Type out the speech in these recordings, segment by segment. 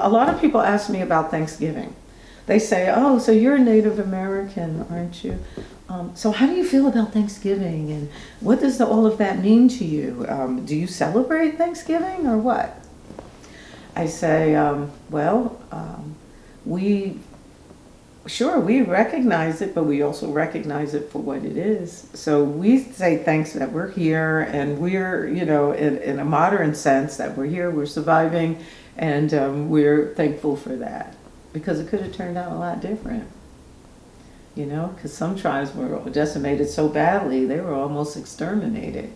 a lot of people ask me about Thanksgiving. They say, oh, so you're a Native American, aren't you? So how do you feel about Thanksgiving, and what does all of that mean to you? Do you celebrate Thanksgiving or what? I say, we recognize it, but we also recognize it for what it is. So we say thanks that we're here, and we're, in a modern sense, that we're here, we're surviving, and we're thankful for that, because it could have turned out a lot different. Because some tribes were decimated so badly, they were almost exterminated.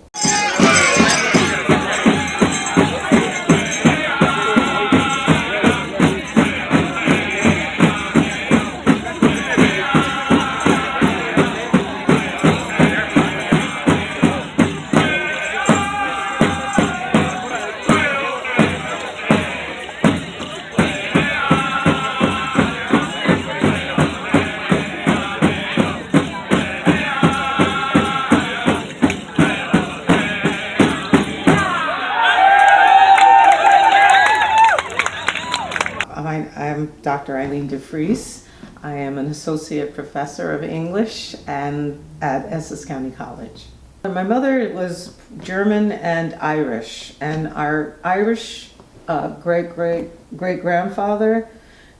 I'm Dr. Eileen DeFreece. I am an associate professor of English at Essex County College. My mother was German and Irish, and our Irish great-great-great-grandfather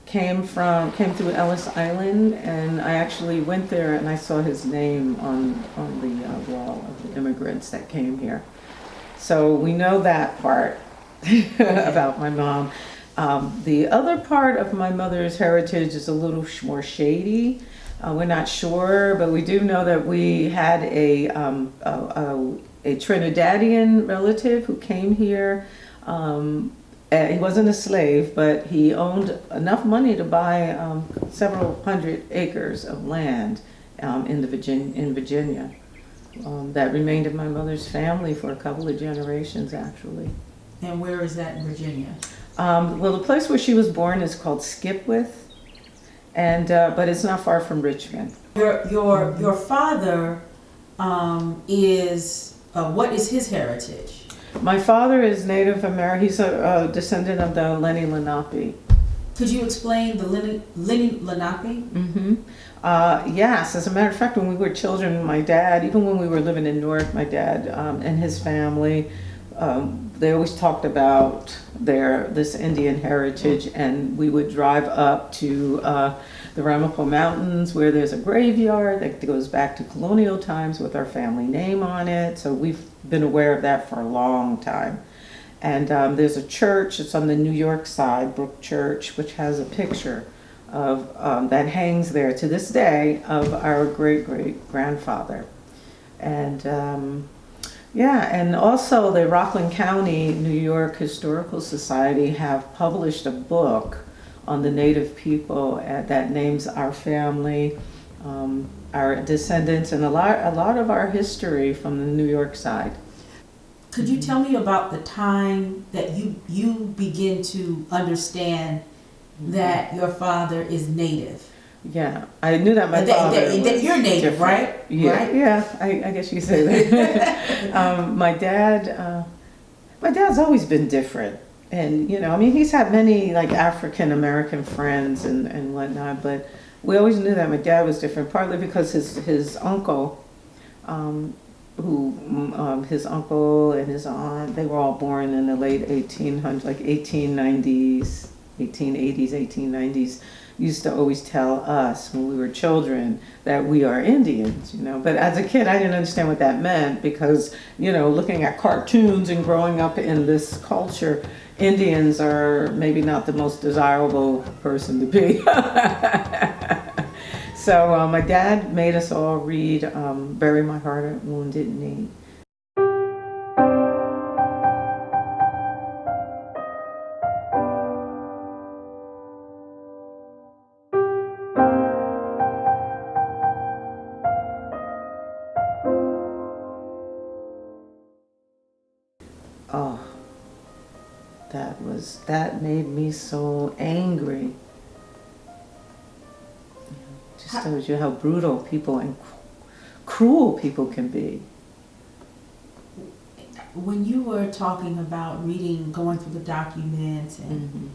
came through Ellis Island, and I actually went there and I saw his name on the wall of the immigrants that came here. So we know that part about my mom. The other part of my mother's heritage is a little more shady. We're not sure, but we do know that we had a Trinidadian relative who came here. He wasn't a slave, but he owned enough money to buy several hundred acres of land in Virginia. That remained in my mother's family for a couple of generations, actually. And where is that in Virginia? Well, the place where she was born is called Skipwith, and but it's not far from Richmond. Your father is what is his heritage? My father is Native American. He's a descendant of the Lenni Lenape. Could you explain the Lenni Lenape? Mm-hmm. Yes, as a matter of fact, when we were children, my dad, even when we were living in Newark, my dad and his family, they always talked about this Indian heritage, and we would drive up to the Ramapo Mountains, where there's a graveyard that goes back to colonial times with our family name on it. So we've been aware of that for a long time. And there's a church, it's on the New York side, Brook Church, which has a picture of that hangs there to this day of our great-great-grandfather. And and also the Rockland County, New York Historical Society have published a book on the Native people that names our family, our descendants, and a lot of our history from the New York side. Could you tell me about the time that you begin to understand that your father is Native? Yeah, I knew that my father was you're Native, different. right? Yeah, right? Yeah. I guess you say that. My dad's always been different, and he's had many like African American friends and whatnot, but we always knew that my dad was different. Partly because his uncle, his uncle and his aunt, they were all born in the late 1800s, like 1890s, 1880s, 1890s. Used to always tell us when we were children that we are Indians, But as a kid, I didn't understand what that meant because, looking at cartoons and growing up in this culture, Indians are maybe not the most desirable person to be. So my dad made us all read Bury My Heart at Wounded Knee. Oh, that made me so angry. Just shows you how brutal people and cruel people can be. When you were talking about going through the documents and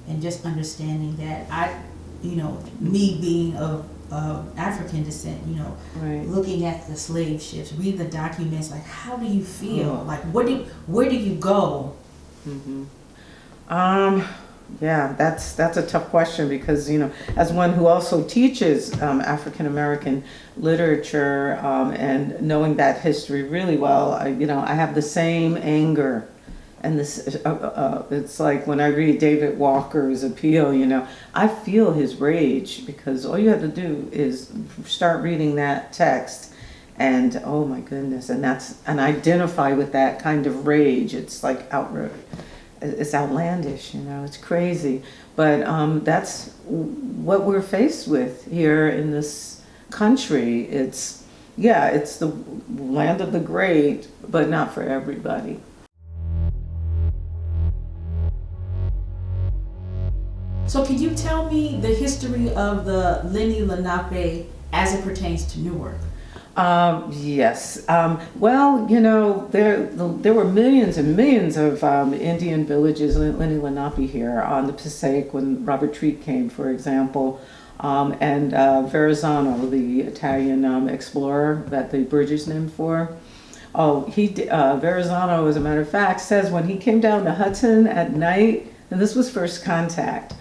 and just understanding that me being of African descent, Right. looking at the slave ships, read the documents, like, how do you feel? Oh. Like, where do you go? Mm-hmm. Yeah, that's a tough question because, as one who also teaches African American literature and knowing that history really well, I have the same anger. And this, it's like when I read David Walker's Appeal, I feel his rage because all you have to do is start reading that text and, oh my goodness, and identify with that kind of rage. It's like it's outlandish, it's crazy. But that's what we're faced with here in this country. It's the land of the great, but not for everybody. So can you tell me the history of the Lenni Lenape as it pertains to Newark? Yes. Well, there were millions and millions of Indian villages, Lenni Lenape here on the Passaic when Robert Treat came, for example, and Verrazzano, the Italian explorer that the bridge is named for. Oh, Verrazzano, as a matter of fact, says when he came down the Hudson at night, and this was first contact,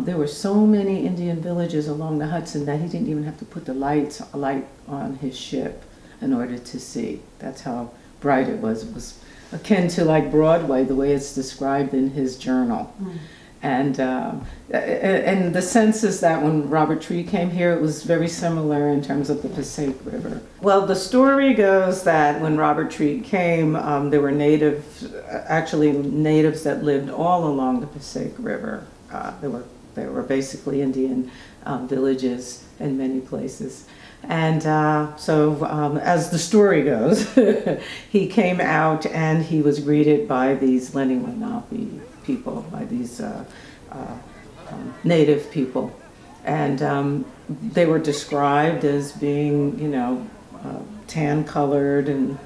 there were so many Indian villages along the Hudson that he didn't even have to put a light on his ship in order to see. That's how bright it was. It was akin to like Broadway, the way it's described in his journal. Mm. And the sense is that when Robert Treat came here, it was very similar in terms of the Passaic River. Well, the story goes that when Robert Treat came, there were natives that lived all along the Passaic River. There were basically Indian villages in many places. And so as the story goes, he came out and he was greeted by these Lenni Lenape people, by these native people. And they were described as being, tan-colored and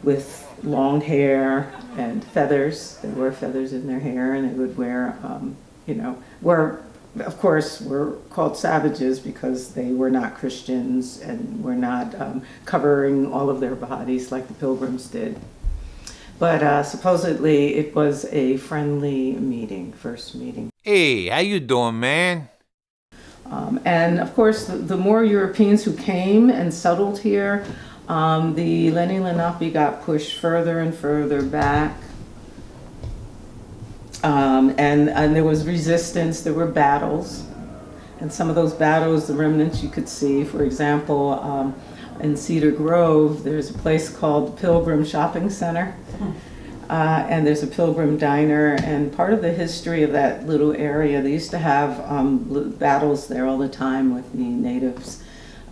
with long hair and feathers. They wore feathers in their hair, and they would wear, of course, were called savages because they were not Christians and were not covering all of their bodies like the Pilgrims did. But supposedly it was a friendly first meeting. Hey, how you doing, man? And of course, the more Europeans who came and settled here, the Lenni Lenape got pushed further and further back. And there was resistance, there were battles. And some of those battles, the remnants you could see, for example, in Cedar Grove, there's a place called Pilgrim Shopping Center. And there's a Pilgrim Diner, and part of the history of that little area, they used to have battles there all the time with the natives.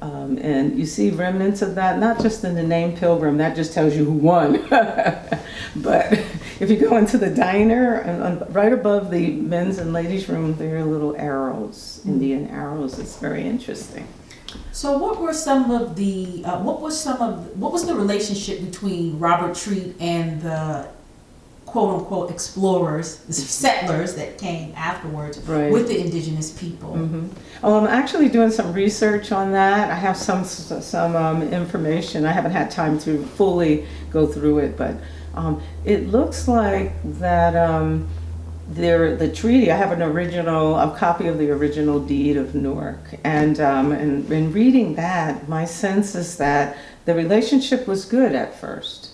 And you see remnants of that, not just in the name Pilgrim, that just tells you who won. But if you go into the diner, and right above the men's and ladies' room, there are little arrows, Indian arrows. It's very interesting. So what was the relationship between Robert Treat and the quote-unquote explorers, the settlers that came afterwards, right, with the indigenous people? Mm-hmm. I'm actually doing some research on that. I have some information. I haven't had time to fully go through it, but it looks like that the treaty, I have a copy of the original deed of Newark, and in reading that, my sense is that the relationship was good at first,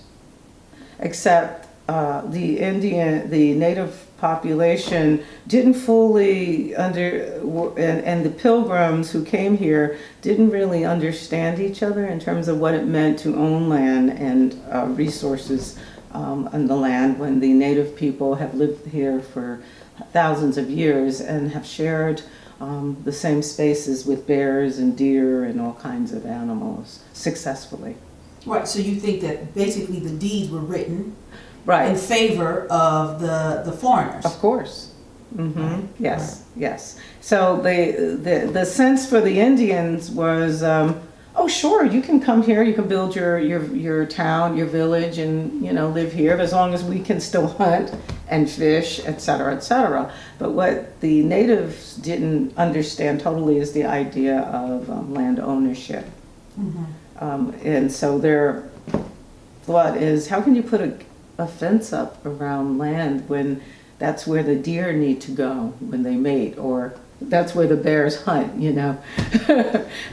except the native population didn't fully and the pilgrims who came here didn't really understand each other in terms of what it meant to own land and resources on the land when the native people have lived here for thousands of years and have shared the same spaces with bears and deer and all kinds of animals successfully. Right, so you think that basically the deeds were written, right, in favor of the foreigners? Of course. Mm-hmm. Right. Yes, right. Yes. So the sense for the Indians was, oh sure, you can come here, you can build your town, your village, and live here as long as we can still hunt and fish, et cetera, et cetera. But what the natives didn't understand totally is the idea of land ownership. And so their thought is, how can you put a fence up around land when that's where the deer need to go when they mate, or that's where the bears hunt, you know?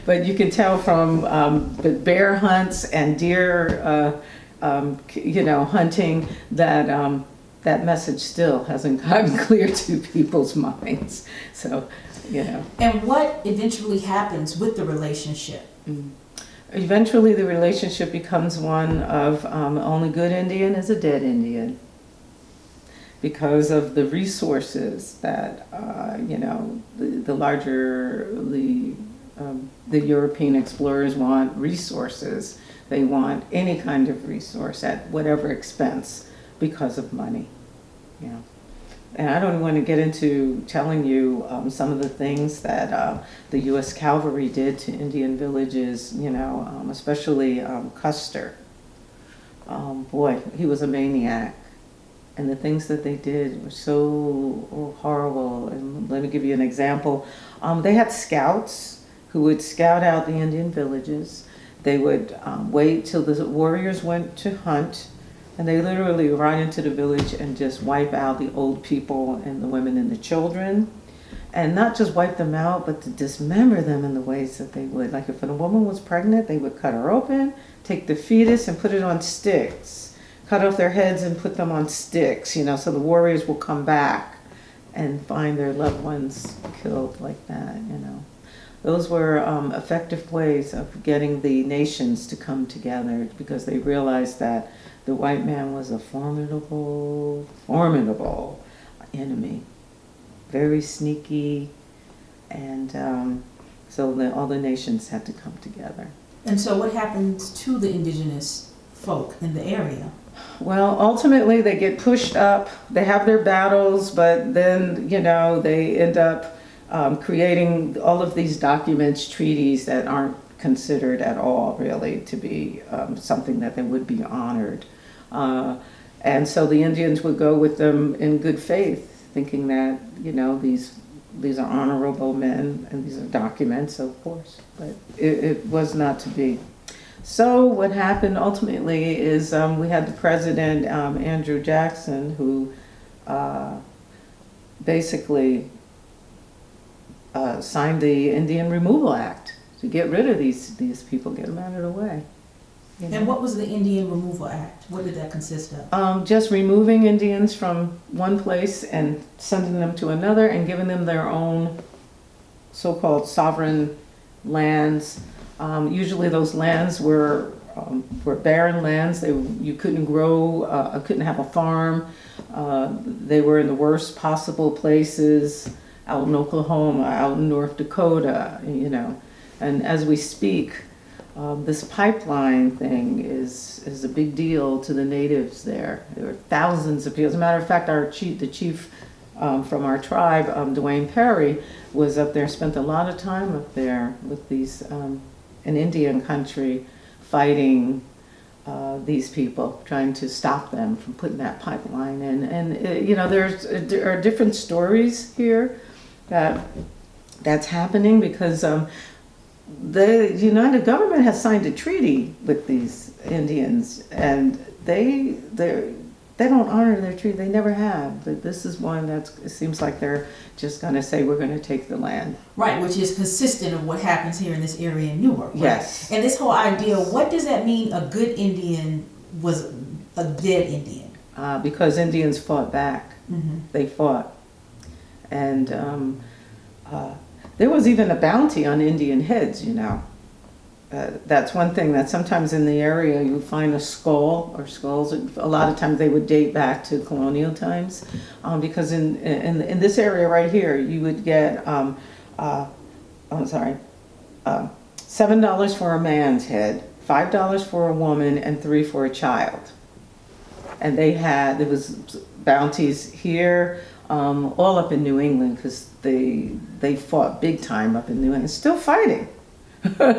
But you can tell from the bear hunts and deer, you know, hunting that that message still hasn't gotten clear to people's minds. So, you know. And what eventually happens with the relationship? Eventually the relationship becomes one of only good Indian is a dead Indian, because of the resources that, you know, the larger, the European explorers want resources. They want any kind of resource at whatever expense because of money, you know. And I don't want to get into telling you some of the things that the US Cavalry did to Indian villages, you know, especially Custer. Boy, he was a maniac. And the things that they did were so horrible. And let me give you an example. They had scouts who would scout out the Indian villages. They would wait till the warriors went to hunt, and they literally ride into the village and just wipe out the old people and the women and the children. And not just wipe them out, but to dismember them in the ways that they would. Like if a woman was pregnant, they would cut her open, take the fetus and put it on sticks, cut off their heads and put them on sticks, you know, so the warriors will come back and find their loved ones killed like that, you know. Those were effective ways of getting the nations to come together, because they realized that the white man was a formidable enemy, very sneaky, and so all the nations had to come together. And so what happens to the indigenous folk in the area? Well, ultimately they get pushed up, they have their battles, but then, you know, they end up creating all of these documents, treaties that aren't considered at all really to be something that they would be honored. And so the Indians would go with them in good faith, thinking that, you know, these are honorable men and these are documents, of course, but it was not to be. So what happened ultimately is we had the president, Andrew Jackson, who basically signed the Indian Removal Act to get rid of these people, get them out of the way. You know? And what was the Indian Removal Act? What did that consist of? Just removing Indians from one place and sending them to another and giving them their own so-called sovereign lands. Usually those lands were barren lands. You couldn't grow, couldn't have a farm. They were in the worst possible places, out in Oklahoma, out in North Dakota, you know. And as we speak, this pipeline thing is a big deal to the natives there. There were thousands of people. As a matter of fact, the chief from our tribe, Dwayne Perry, was up there, spent a lot of time up there with these, in Indian country, fighting these people, trying to stop them from putting that pipeline in. And you know, there are different stories here that's happening because the United government has signed a treaty with these Indians, and they don't honor their treaty. They never have. But this is one it seems like they're just going to say we're going to take the land. Right, which is consistent of what happens here in this area in Newark. Right? Yes. And this whole idea, what does that mean? A good Indian was a dead Indian? Because Indians fought back. Mm-hmm. They fought, and there was even a bounty on Indian heads, you know. That's one thing that sometimes in the area you find a skull or skulls. A lot of times they would date back to colonial times, because in this area right here you would get $7 for a man's head, $5 for a woman, and $3 for a child. And there was bounties here, all up in New England, because they fought big time up in New England, still fighting.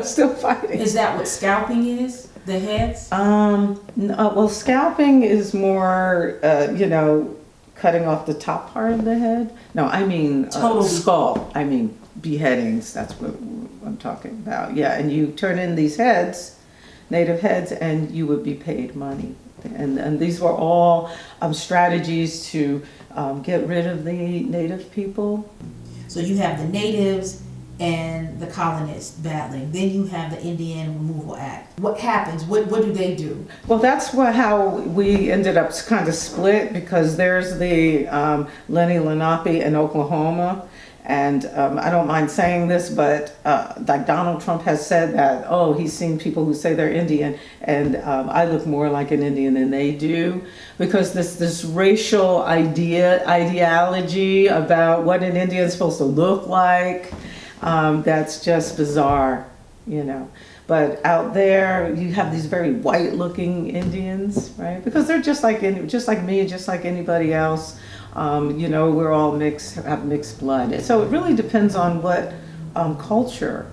Still fighting. Is that what scalping is? The heads? No, well, scalping is more, you know, cutting off the top part of the head. No, I mean skull. I mean beheadings. That's what I'm talking about. Yeah, and you turn in these heads, native heads, and you would be paid money. And these were all strategies to get rid of the native people. So you have the natives and the colonists battling. Then you have the Indian Removal Act. What happens? What do they do? Well, that's how we ended up kind of split, because there's the Lenni Lenape in Oklahoma. And I don't mind saying this, but like Donald Trump has said that, oh, he's seen people who say they're Indian, and I look more like an Indian than they do, because this racial ideology about what an Indian is supposed to look like, that's just bizarre, you know. But out there, you have these very white-looking Indians, right? Because they're just like me, just like anybody else. You know, we're all have mixed blood. So it really depends on what culture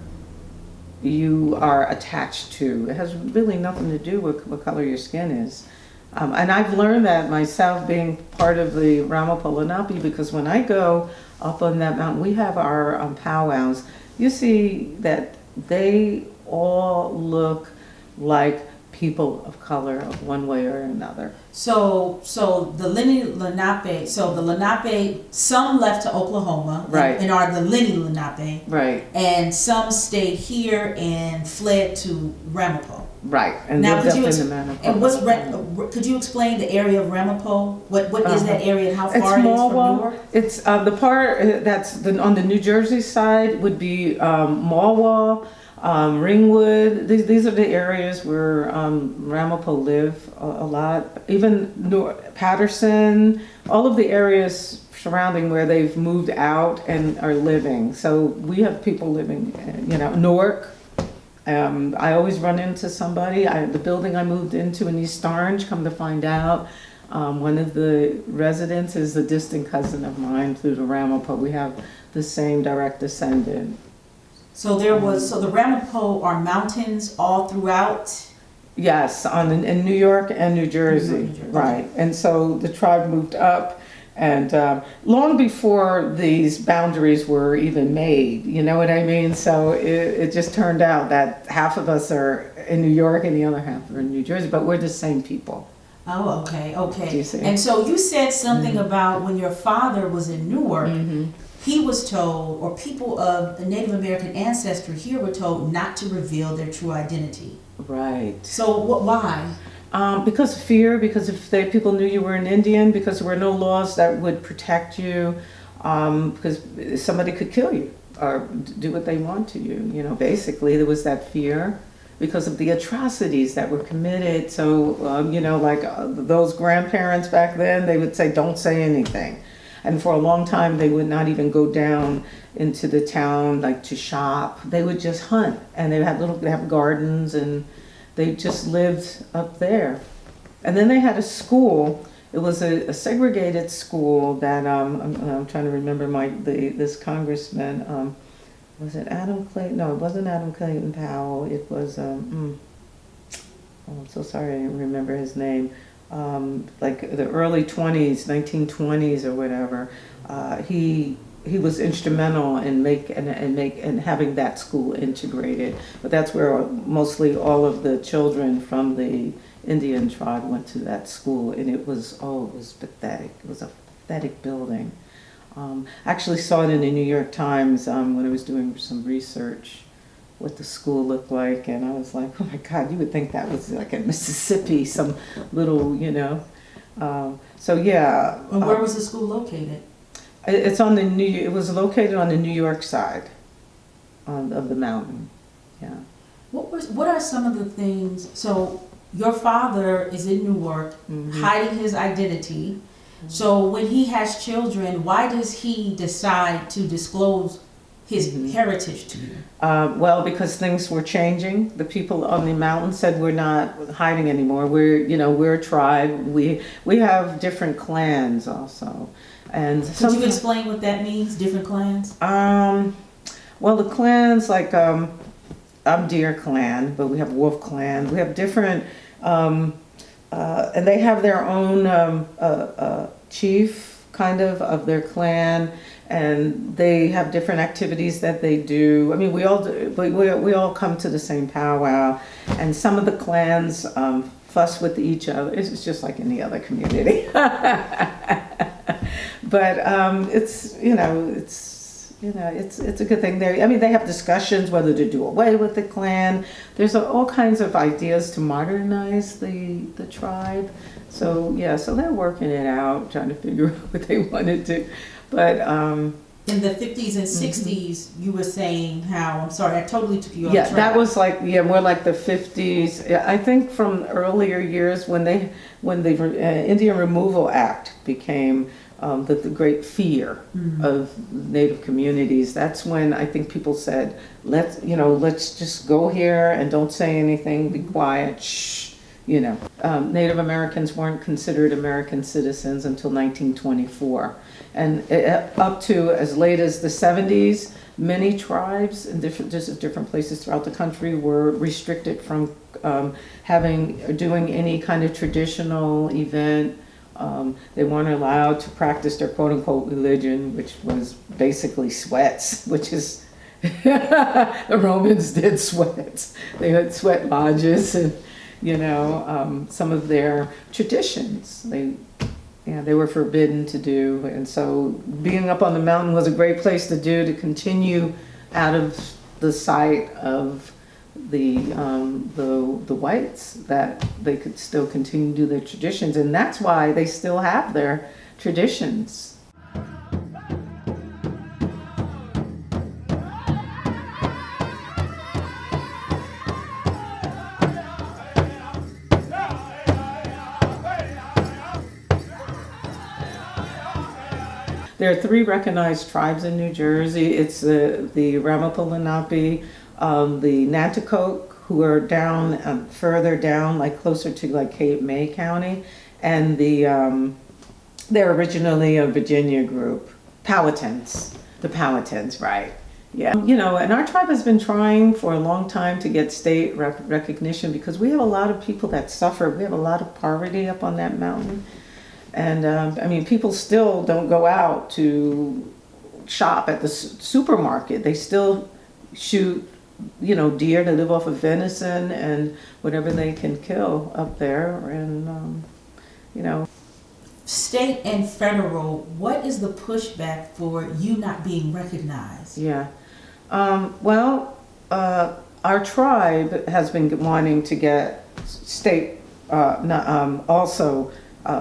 you are attached to. It has really nothing to do with what color your skin is. And I've learned that myself, being part of the Ramapo Lenape, because when I go up on that mountain, we have our powwows. You see that they all look like people of color of one way or another. So the Lenni Lenape, the Lenape, some left to Oklahoma, right, and are the Lenni Lenape, right, and some stayed here and fled to Ramapo. Right, and now could you could you explain the area of Ramapo? What is that area and how far it is from Newark? It's the part that's on the New Jersey side would be Mahwah, Ringwood. These are the areas where Ramapo live a lot. Even Patterson, all of the areas surrounding where they've moved out and are living. So we have people living, you know, Newark. I always run into somebody. The building I moved into in East Orange, come to find out, one of the residents is a distant cousin of mine through the Ramapo. We have the same direct descendant. So the Ramapo are mountains all throughout? Yes, in New York and New Jersey, right. And so the tribe moved up, and long before these boundaries were even made, you know what I mean? So it just turned out that half of us are in New York and the other half are in New Jersey, but we're the same people. Oh, okay. Do you see? And so you said something about when your father was in Newark, he was told, or people of the Native American ancestry here were told not to reveal their true identity. Right. So why? Because of fear, because if people knew you were an Indian, because there were no laws that would protect you, because somebody could kill you or do what they want to you. You know, basically there was that fear because of the atrocities that were committed. So, you know, like those grandparents back then, they would say, don't say anything. And for a long time, they would not even go down into the town, like to shop. They would just hunt, and they have gardens, and they just lived up there. And then they had a school. It was a segregated school that I'm trying to remember this congressman. Was it Adam Clayton? No, it wasn't Adam Clayton Powell. It was I'm so sorry I didn't remember his name. Like the early 1920s or whatever. He was instrumental in having that school integrated. But that's where mostly all of the children from the Indian tribe went to that school, and it was pathetic. It was a pathetic building. I actually saw it in the New York Times when I was doing some research, what the school looked like, and I was like, oh my God, you would think that was like in Mississippi, some little, you know. So yeah. And where was the school located? It was located on the New York side of the mountain. Yeah. What are some of the things? So your father is in Newark, hiding his identity. So when he has children, why does he decide to disclose his heritage to you? Well, because things were changing. The people on the mountain said, we're not hiding anymore. We're a tribe. We have different clans also. And could you explain what that means, different clans? Well, the clans, like I'm Deer Clan, but we have Wolf Clan. We have different, and they have their own chief kind of their clan, and they have different activities that they do. I mean, we all do, but we all come to the same powwow, and some of the clans fuss with each other. It's just like any other community. But it's a good thing. I mean, they have discussions whether to do away with the clan. There's all kinds of ideas to modernize the tribe. So yeah, so they're working it out, trying to figure out what they want to do. But in the 50s and 60s, you were saying how, I'm sorry, I totally took you off yeah, track. that was like, yeah, more like the 50s. I think from earlier years when the Indian Removal Act became the great fear of Native communities. That's when I think people said, let's just go here and don't say anything, be quiet, shh. Native Americans weren't considered American citizens until 1924. And up to as late as the 70s, many tribes in different places throughout the country were restricted from doing any kind of traditional event. They weren't allowed to practice their quote-unquote religion, which was basically sweats, which is the Romans did sweats. They had sweat lodges and, some of their traditions. They were forbidden to do, and so being up on the mountain was a great place to continue out of the sight of the whites, that they could still continue to do their traditions, and that's why they still have their traditions. There are 3 recognized tribes in New Jersey. It's the Ramapo Lenape, the Nanticoke, who are down further down, like closer to like Cape May County, and they're originally a Virginia group, Powhatans, the Powhatans, right? Yeah, and our tribe has been trying for a long time to get state recognition because we have a lot of people that suffer. We have a lot of poverty up on that mountain. And I mean, people still don't go out to shop at the supermarket. They still shoot, deer to live off of venison and whatever they can kill up there. And, State and federal, what is the pushback for you not being recognized? Yeah. Our tribe has been wanting to get state, also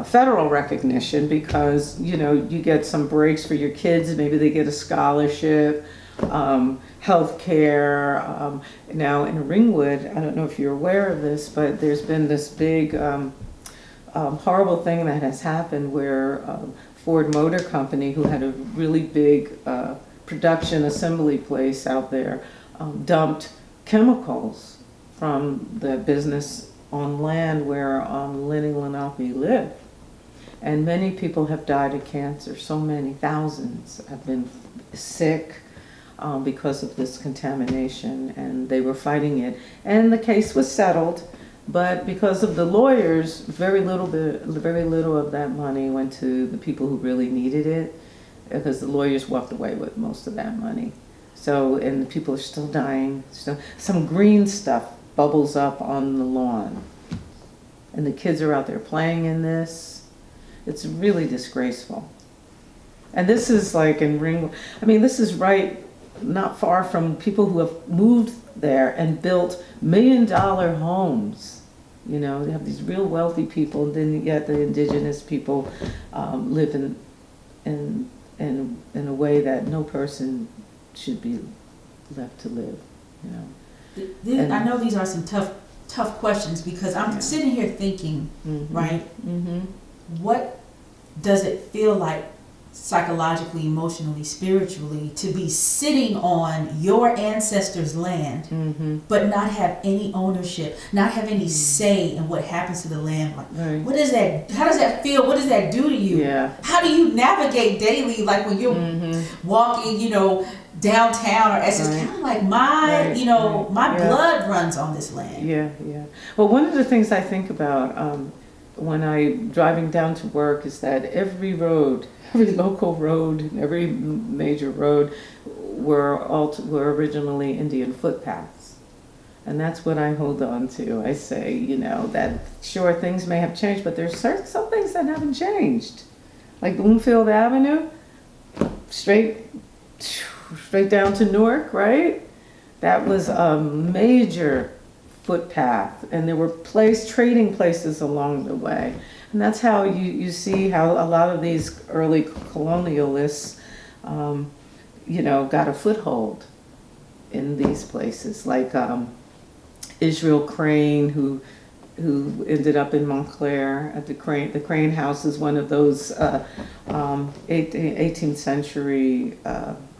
federal recognition because, you get some breaks for your kids. Maybe they get a scholarship, health care. Now in Ringwood, I don't know if you're aware of this, but there's been this big horrible thing that has happened where Ford Motor Company, who had a really big production assembly place out there, dumped chemicals from the business on land where Lenni Lenape lived. And many people have died of cancer. So many, thousands have been sick because of this contamination, and they were fighting it. And the case was settled, but because of the lawyers, very little of that money went to the people who really needed it, because the lawyers walked away with most of that money. So, and the people are still dying. Still, some green stuff bubbles up on the lawn, and the kids are out there playing in this. It's really disgraceful. And this is like in Ringwood. I mean, this is right not far from people who have moved there and built $1 million homes. They have these real wealthy people, and then yet the indigenous people live in a way that no person should be left to live. I know these are some tough questions because I'm sitting here thinking, right? Mm-hmm. What does it feel like psychologically, emotionally, spiritually to be sitting on your ancestors' land, but not have any ownership, not have any say in what happens to the land? Like, right. What is that? How does that feel? What does that do to you? Yeah. How do you navigate daily, like when you're walking, downtown or Essex? Right. Kind of like my Right. blood runs on this land. Yeah. Well, one of the things I think about when I'm driving down to work is that every road every local road and every major road were originally Indian footpaths. And that's what I hold on to. I say, that sure, things may have changed, but there's some things that haven't changed. Like Bloomfield Avenue, straight down to Newark, right? That was a major footpath, and there were trading places along the way. And that's how you see how a lot of these early colonialists, got a foothold in these places, like Israel Crane, who ended up in Montclair at the Crane House is one of those 18th century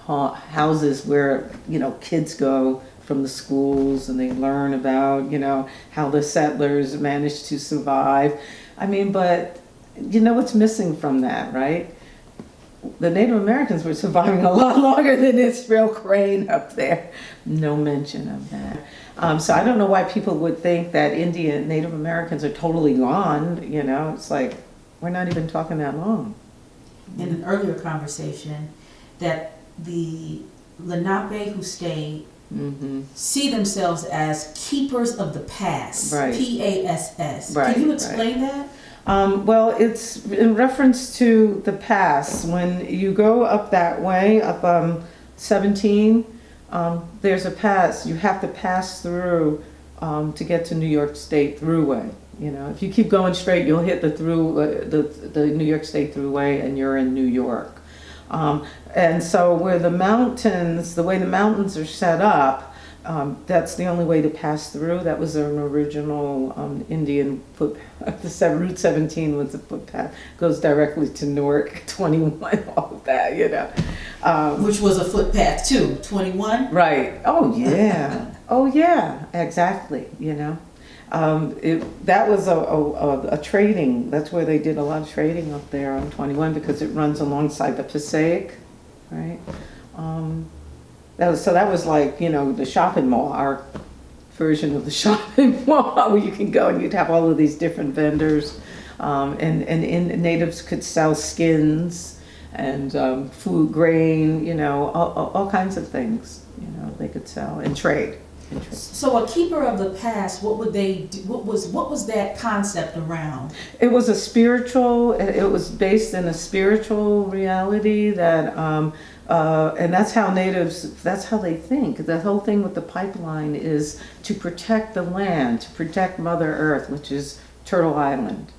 houses where kids go from the schools and they learn about how the settlers managed to survive. I mean, but what's missing from that, right? The Native Americans were surviving a lot longer than Israel Crane up there. No mention of that. So I don't know why people would think that Native Americans are totally gone. It's like, we're not even talking that long. In an earlier conversation, that the Lenape who stayed see themselves as keepers of the past, right. PASS. Right, Can you explain that? Well, it's in reference to the past. When you go up that way, up 17, there's a pass. You have to pass through to get to New York State Thruway. If you keep going straight, you'll hit the New York State Thruway, and you're in New York. And so the way the mountains are set up, that's the only way to pass through. That was an original Indian footpath. The Route 17 was a footpath. Goes directly to Newark 21, all of that, Which was a footpath too, 21? Right. Oh, yeah. Oh, yeah, exactly, that was a trading. That's where they did a lot of trading up there on 21 because it runs alongside the Passaic, right? That was like the shopping mall, our version of the shopping mall, where you can go and you'd have all of these different vendors, and natives could sell skins and food, grain, all kinds of things, they could sell and trade. So a keeper of the past, what would they do? What was that concept around? It was it was based in a spiritual reality that, and that's how they think. The whole thing with the pipeline is to protect the land, to protect Mother Earth, which is Turtle Island.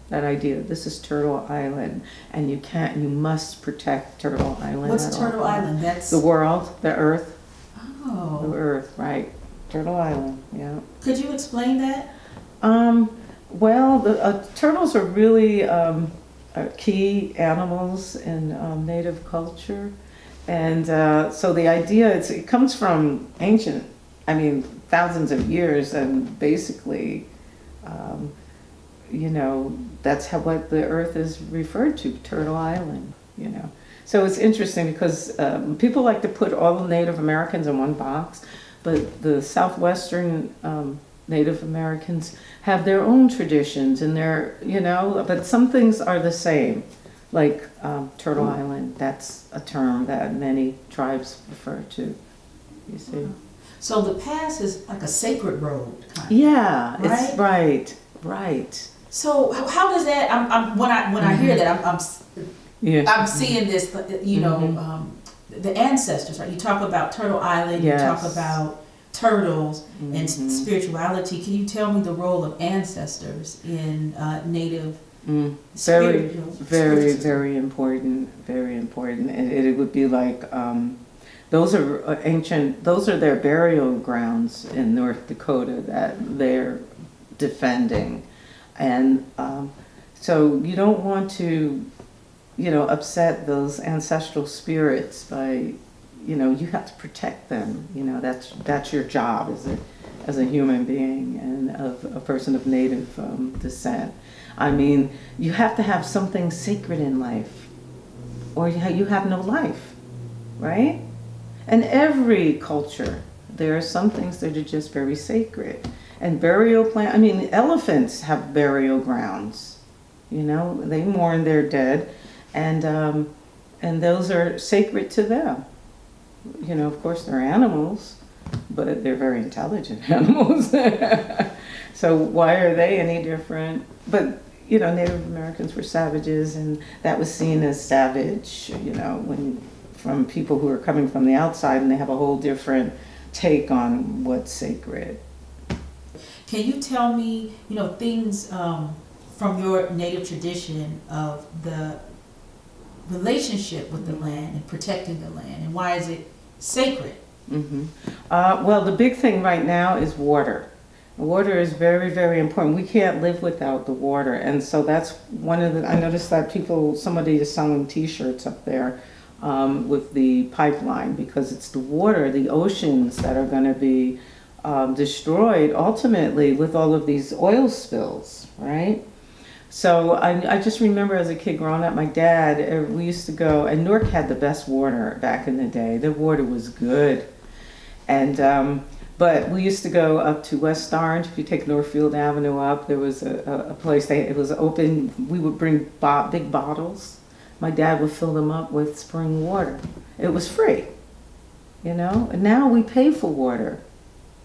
That idea, this is Turtle Island, and you must protect Turtle Island. What's Turtle Island? That's the world, the Earth. Oh. The Earth, right. Turtle Island, yeah. Could you explain that? Well, the turtles are really key animals in native culture. And so the idea, it comes from ancient, thousands of years, and basically, that's what the Earth is referred to, Turtle Island, So it's interesting because people like to put all the Native Americans in one box, but the Southwestern Native Americans have their own traditions and but some things are the same, like Turtle Island. That's a term that many tribes refer to, you see. So the past is like a sacred road, kind of. Yeah, right? It's right. So how does that? When I hear that, I'm seeing this, the ancestors, right? You talk about Turtle Island, yes. You talk about turtles and spirituality. Can you tell me the role of ancestors in Native Very important, very important. And it would be like, those are ancient, those are their burial grounds in North Dakota that they're defending. And so you don't want to upset those ancestral spirits by, you have to protect them. That's your job as a human being and of a person of Native descent. You have to have something sacred in life, or you have no life, right? And every culture, there are some things that are just very sacred. And elephants have burial grounds. They mourn their dead. and those are sacred to them. You know, of course, they're animals, but they're very intelligent animals. So why are they any different? But you know, Native Americans were savages, and that was seen as savage. You know, when from people who are coming from the outside, and they have a whole different take on what's sacred. Can you tell me, you know, things from your native tradition of the relationship with the land and protecting the land, and why is it sacred? Well, the big thing right now is water. Water is very, very important. We can't live without the water, and so that's one of the. I noticed that somebody is selling T-shirts up there with the pipeline, because it's the water, the oceans that are going to be destroyed ultimately with all of these oil spills, right? So I just remember as a kid growing up, my dad, we used to go, and Newark had the best water back in the day. The water was good. And but we used to go up to West Orange. If you take Northfield Avenue up, there was a place, it was open. We would bring big bottles. My dad would fill them up with spring water. It was free, you know? And now we pay for water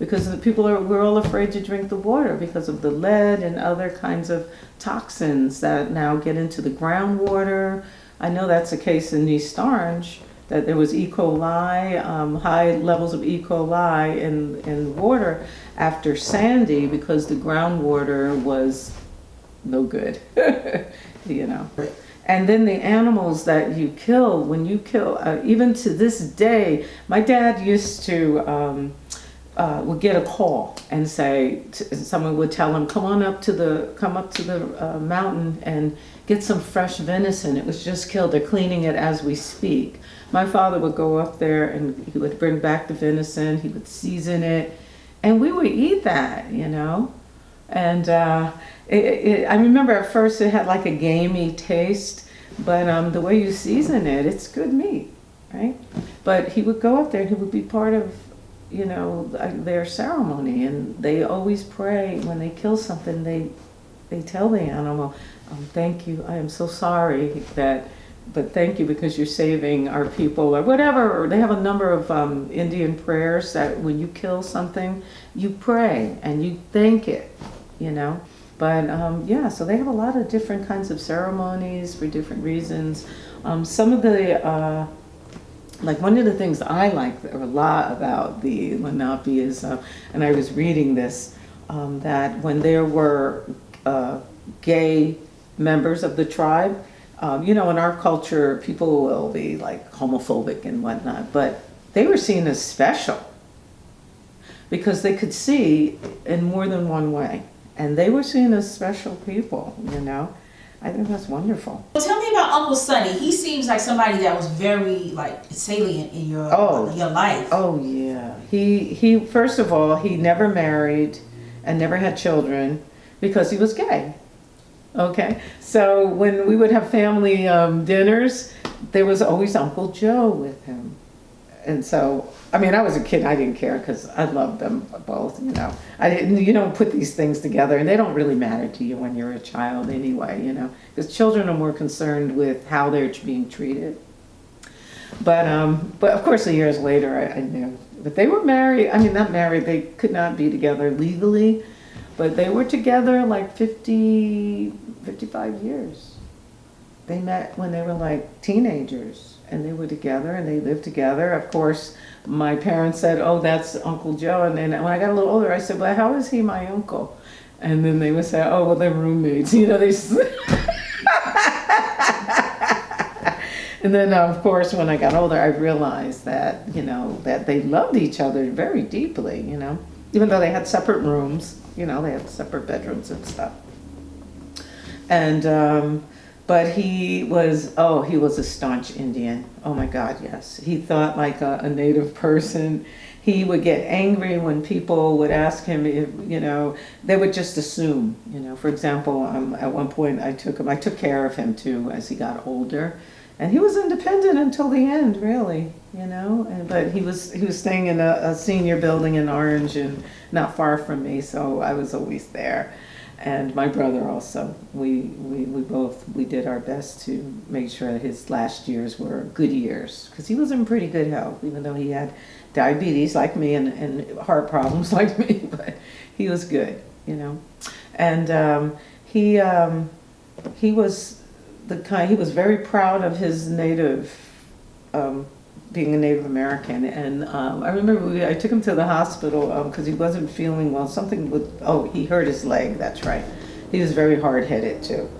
because we're all afraid to drink the water because of the lead and other kinds of toxins that now get into the groundwater. I know that's the case in East Orange, that there was E. coli, high levels of E. coli in water after Sandy, because the groundwater was no good, you know. And then the animals that you kill, when you kill, even to this day, my dad used to, would get a call and say, someone would tell him, come up to the mountain and get some fresh venison. It was just killed. They're cleaning it as we speak. My father would go up there and he would bring back the venison. He would season it, and we would eat that, you know. And I remember at first it had like a gamey taste, but the way you season it, it's good meat, right? But he would go up there and he would be part of, you know, their ceremony, and they always pray when they kill something. They tell the animal, thank you, I am so sorry but thank you because you're saving our people, or whatever. Or they have a number of Indian prayers that when you kill something, you pray and you thank it, you know. But yeah, so they have a lot of different kinds of ceremonies for different reasons. Some of the like one of the things I like a lot about the Lenape is, and I was reading this, that when there were gay members of the tribe, you know, in our culture, people will be like homophobic and whatnot, but they were seen as special because they could see in more than one way, and they were seen as special people, you know. I think that's wonderful. Well, tell me about Uncle Sonny. He seems like somebody that was very like salient in your life. Oh yeah. He first of all, he never married and never had children because he was gay. Okay, so when we would have family dinners, there was always Uncle Joe with him. And so, I mean, I was a kid, I didn't care because I loved them both, you know. You don't put these things together, and they don't really matter to you when you're a child anyway, you know, because children are more concerned with how they're being treated. But of course, years later, I knew. But they were married, I mean, not married, they could not be together legally, but they were together like 55 years. They met when they were like teenagers, and they were together and they lived together. Of course, my parents said, oh, that's Uncle Joe. And then when I got a little older, I said, well, how is he my uncle? And then they would say, oh, well, they're roommates. You know, and then, of course, when I got older, I realized that, you know, that they loved each other very deeply, you know, even though they had separate rooms, you know, they had separate bedrooms and stuff. And, but he was a staunch Indian. Oh my God, yes. He thought like a native person. He would get angry when people would ask him if, you know, they would just assume, you know. For example, at one point I took care of him too as he got older. And he was independent until the end, really, you know. But he was staying in a senior building in Orange and not far from me, so I was always there. And my brother also. We did our best to make sure that his last years were good years, because he was in pretty good health, even though he had diabetes like me and heart problems like me, but he was good, you know. And he was he was very proud of his native, being a Native American. And I remember I took him to the hospital because he wasn't feeling well. Something with, he hurt his leg, that's right. He was very hard-headed too.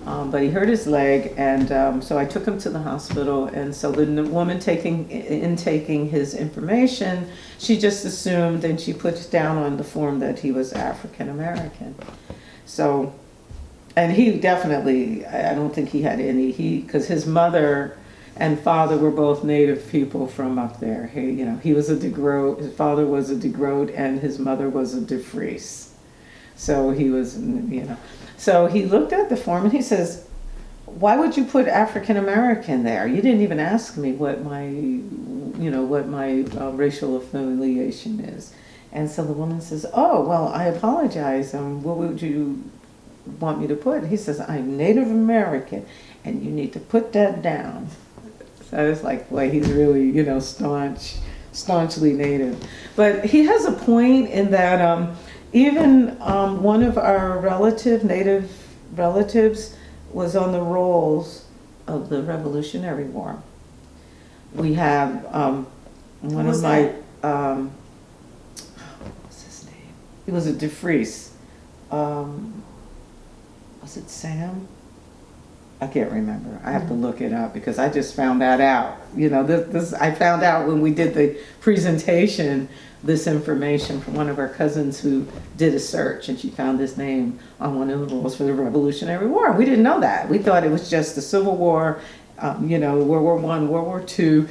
But he hurt his leg, and so I took him to the hospital. And so the woman taking his information, she just assumed, and she put down on the form that he was African American. So, and he definitely, I don't think he had any, because his mother and father were both native people from up there. He was a DeGroat, his father was a DeGroat, and his mother was a DeFreece. So he was, so he looked at the form and he says, "Why would you put African American there? You didn't even ask me what my racial affiliation is." And so the woman says, "Oh, well, I apologize. What would you want me to put?" He says, "I'm Native American, and you need to put that down." So I was like, boy, he's really, staunchly Native. But he has a point in that even one of our Native relatives, was on the rolls of the Revolutionary War. We have one of my, what's his name? He was a DeFreece. Was it Sam? I can't remember. I have to look it up because I just found that out. I found out when we did the presentation, this information from one of our cousins who did a search, and she found his name on one of the rolls for the Revolutionary War. We didn't know that. We thought it was just the Civil War, World War I, World War II,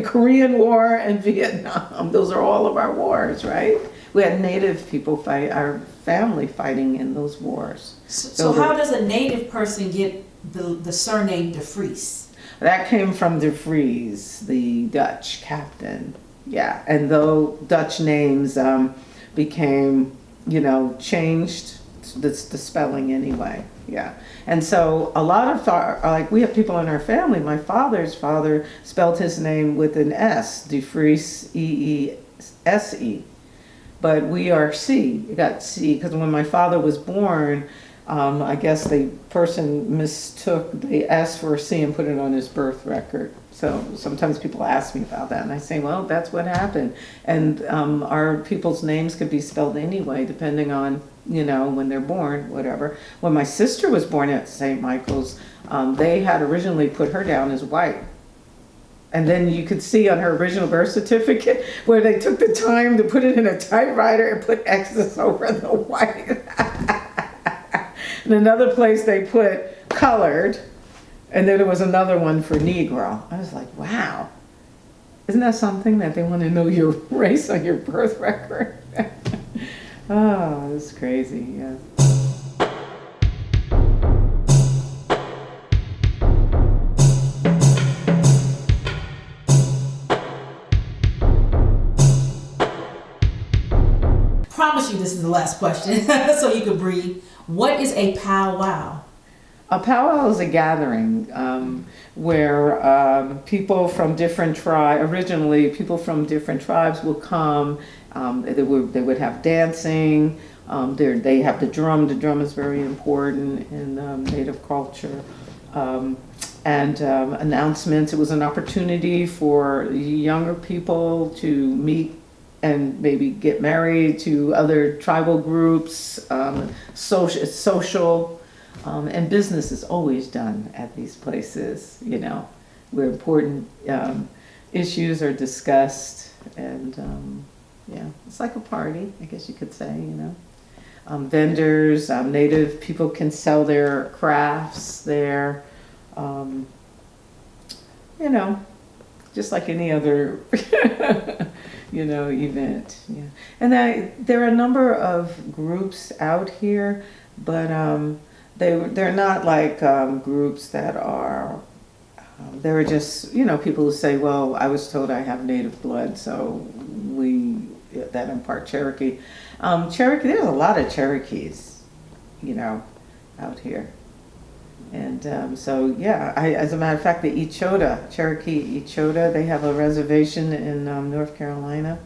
Korean War, and Vietnam. Those are all of our wars, right? We had Native people our family fighting in those wars. So how does a Native person get the surname DeFreece? That came from DeFreece, the Dutch captain. Yeah, and though Dutch names became, changed, the spelling anyway. Yeah, and so a lot of we have people in our family. My father's father spelled his name with an S, DeFreece, E-E-S-E. But we are C. You got C because when my father was born, I guess the person mistook the S for a C and put it on his birth record. So sometimes people ask me about that, and I say, well, that's what happened. And our people's names could be spelled anyway, depending on, when they're born, whatever. When my sister was born at St. Michael's, they had originally put her down as white. And then you could see on her original birth certificate where they took the time to put it in a typewriter and put X's over the white. In another place they put colored, and then there was another one for Negro. I was like, wow. Isn't that something that they want to know your race on your birth record? Oh, that's crazy, yeah. Promise you this is the last question so you can breathe. What is a powwow? A powwow is a gathering where people from different originally people from different tribes will come. They would have dancing. They have the drum. The drum is very important in Native culture. And announcements. It was an opportunity for younger people to meet and maybe get married to other tribal groups, social, and business is always done at these places, where important issues are discussed, and it's like a party, I guess you could say, Vendors, Native people can sell their crafts there, just like any other event. Yeah. And there are a number of groups out here, but they're not like groups that are, they're just, people who say, well, I was told I have Native blood, so that I'm part Cherokee. There's a lot of Cherokees you know, out here. And so, yeah, as a matter of fact, the Echota, Cherokee Echota, they have a reservation in North Carolina.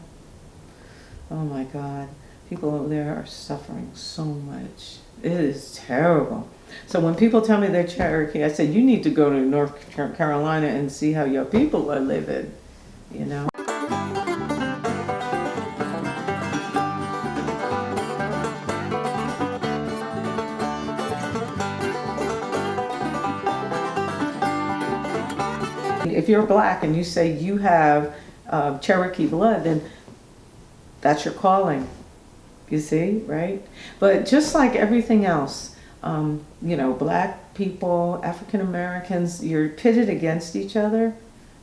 Oh my God, people over there are suffering so much. It is terrible. So when people tell me they're Cherokee, I say, you need to go to North Carolina and see how your people are living, you know? If you're black and you say you have Cherokee blood, then that's your calling, you see, right? But just like everything else, you know, black people, African Americans, you're pitted against each other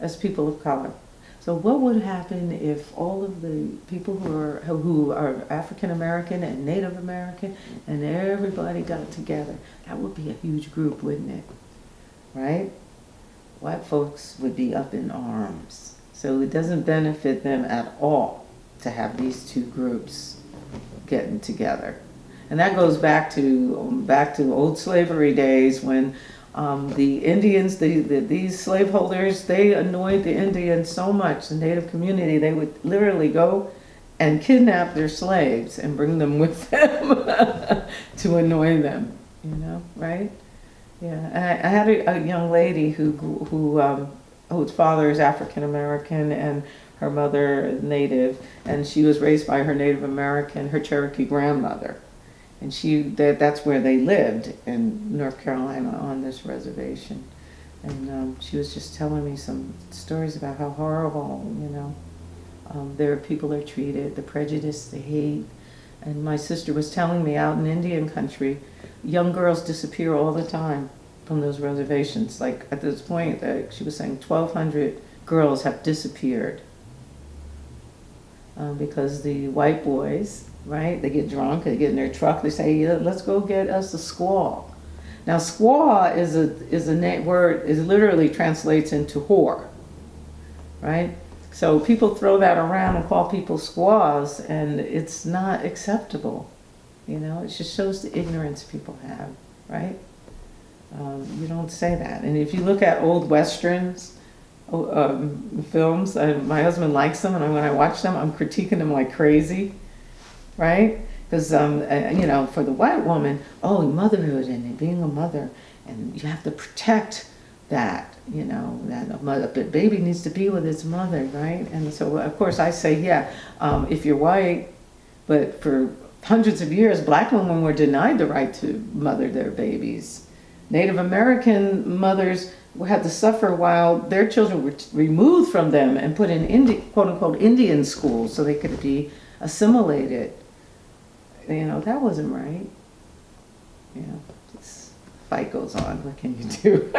as people of color. So what would happen if all of the people who are African American and Native American and everybody got together? That would be a huge group, wouldn't it? Right? White folks would be up in arms. So it doesn't benefit them at all to have these two groups getting together. And that goes back to old slavery days when the Indians, these slaveholders, they annoyed the Indians so much, the Native community, they would literally go and kidnap their slaves and bring them with them to annoy them, you know, right? Yeah, and I had a young lady whose father is African American and her mother Native, and she was raised by her Native American, her Cherokee grandmother, and that's where they lived in North Carolina on this reservation, and she was just telling me some stories about how horrible, you know, their people are treated, the prejudice, the hate. And my sister was telling me out in Indian country, young girls disappear all the time from those reservations. Like at this point, she was saying 1,200 girls have disappeared because the white boys, right, they get drunk, they get in their truck, they say, yeah, let's go get us a squaw. Now squaw is a word, is literally translates into whore, right? So people throw that around and call people squaws, and it's not acceptable. You know, it just shows the ignorance people have, right? You don't say that. And if you look at old westerns, films, my husband likes them, and when I watch them, I'm critiquing them like crazy, right? Because, you know, for the white woman, oh, motherhood and being a mother, and you have to protect that, you know, that the baby needs to be with its mother, right? And so, of course, I say, yeah, if you're white, but for hundreds of years, black women were denied the right to mother their babies. Native American mothers had to suffer while their children were removed from them and put in quote-unquote Indian schools so they could be assimilated. You know, that wasn't right. You know, this fight goes on. What can you do?